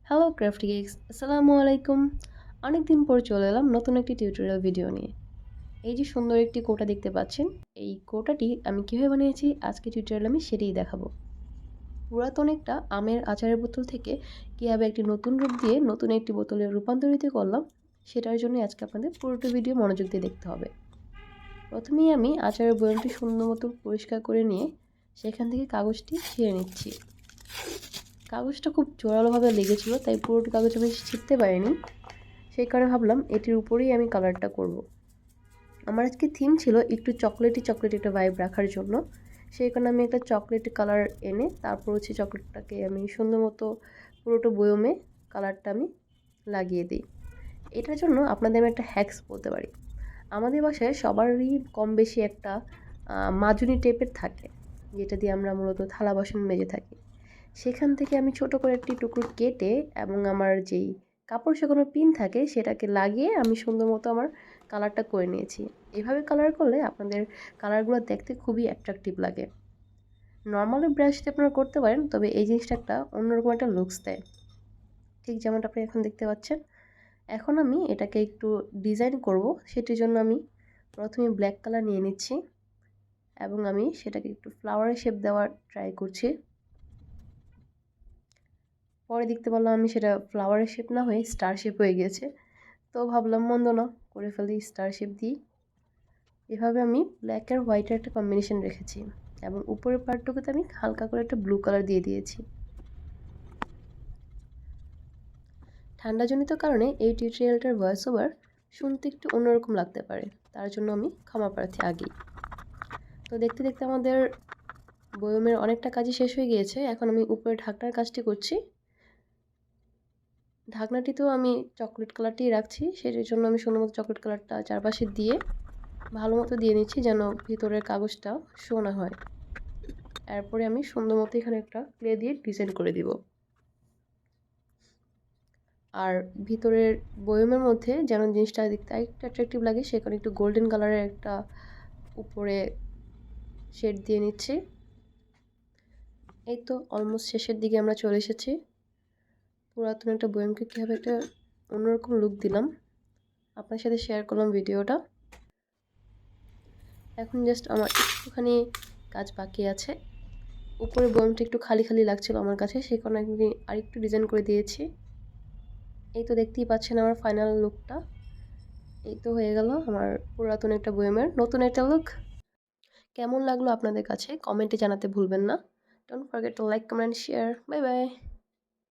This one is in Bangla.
হ্যালো ক্রাফট গিগস, আসসালামু আলাইকুম। অনেক দিন পর চলে এলাম নতুন একটি টিউটোরিয়াল ভিডিও নিয়ে। এই যে সুন্দর একটি কোটা দেখতে পাচ্ছেন, এই কোটাটি আমি কীভাবে বানিয়েছি আজকে টিউটোরিয়াল আমি সেটাই দেখাবো। পুরাতন একটা আমের আচারের বোতল থেকে কীভাবে একটি নতুন রূপ দিয়ে নতুন একটি বোতলে রূপান্তরিত করলাম, সেটার জন্য আজকে আপনাদের পুরোটা ভিডিও মনোযোগ দিয়ে দেখতে হবে। প্রথমেই আমি আচারের বয়ামটি সুন্দর মতো পরিষ্কার করে নিয়ে সেখান থেকে কাগজটি ছিঁড়ে নিচ্ছি। কাগজটা খুব জোরালোভাবে লেগেছিল, তাই পুরোটি কাগজ আমি ছিঁড়তে পারিনি। সেই কারণে ভাবলাম এটির উপরেই আমি কালারটা করব। আমার আজকে থিম ছিল একটু চকলেটি একটা ভাইব রাখার জন্য। সেই কারণে আমি একটা চকলেটি কালার এনে তারপর চকলেটটাকে আমি সুন্দর মতো পুরোটা বয়মে কালারটা আমি লাগিয়ে দিই। এটার জন্য আপনাদের আমি একটা হ্যাক্স বলতে পারি। আমাদের বাসায় সবারই কম বেশি একটা মাজুনি টাইপের থাকে, যেটা দিয়ে আমরা মূলত থালা বাসন মেজে থাকি। সেখান থেকে আমি ছোট করে একটি টুকরো কেটে এবং আমার যেই কাপড় শুকানোর পিন থাকে সেটাকে লাগিয়ে আমি সুন্দর মতো আমার কালারটা করে নিয়েছি। এভাবে কালার করলে আপনাদের কালারগুলো দেখতে খুবই অ্যাট্রাকটিভ লাগে। নর্মালি ব্রাশ দিয়ে আপনারা করতে পারেন, তবে এই জিনিসটা একটা অন্যরকম একটা লুকস দেয়, ঠিক যেমনটা আপনি এখন দেখতে পাচ্ছেন। এখন আমি এটাকে একটু ডিজাইন করব, সেটির জন্য আমি প্রথমে ব্ল্যাক কালার নিয়ে নিচ্ছি এবং আমি সেটাকে একটু ফ্লাওয়ারের শেপ দেওয়ার ট্রাই করছি। পরে দেখতে পারলাম আমি সেটা ফ্লাওয়ারের শেপ না হয়ে স্টার শেপ হয়ে গিয়েছে। তো ভাবলাম মন্দ না, করে ফেলি স্টার শেপ দিই। এভাবে আমি ব্ল্যাক আর হোয়াইটের একটা কম্বিনেশন রেখেছি এবং উপরের পার্টটুকুতে আমি হালকা করে একটা ব্লু কালার দিয়ে দিয়েছি। ঠান্ডাজনিত কারণে এই টিউটোরিয়ালটার ভয়েস ওভার শুনতে একটু অন্যরকম লাগতে পারে, তার জন্য আমি ক্ষমা প্রার্থী আগেই। তো দেখতে দেখতে আমাদের বয়মের অনেকটা কাজই শেষ হয়ে গিয়েছে। এখন আমি উপরে ঢাকনার কাজটি করছি। ঢাকনাটিতেও আমি চকলেট কালারটি রাখছি, সেটার জন্য আমি সুন্দর মতো চকলেট কালারটা চারপাশে দিয়ে ভালো মতো দিয়ে নিচ্ছি যেন ভিতরের কাগজটা শো না হয়। এরপরে আমি সুন্দর মতো এখানে একটা ক্লে দিয়ে ডিজাইন করে দিব। আর ভিতরের বয়মের মধ্যে যেন জিনিসটা দেখতে একটু অ্যাট্রাকটিভ লাগে, সে কারণে একটু গোল্ডেন কালারের একটা উপরে শেড দিয়ে নিচ্ছি। এই তো অলমোস্ট শেষের দিকে আমরা চলে এসেছি। পুরাতন একটা বয়মকে কীভাবে একটা অন্যরকম লুক দিলাম আপনার সাথে শেয়ার করলাম ভিডিওটা। এখন জাস্ট আমার একটুখানি কাজ বাকি আছে। উপরে বয়মটা একটু খালি খালি লাগছিল আমার কাছে, সেই কারণে আমি আরেকটু ডিজাইন করে দিয়েছি। এই তো দেখতেই পাচ্ছেন আমার ফাইনাল লুকটা। এই তো হয়ে গেল আমার পুরাতন একটা বয়মের নতুন একটা লুক। কেমন লাগলো আপনাদের কাছে কমেন্টে জানাতে ভুলবেন না। Don't forget to like, comment, share. Bye bye.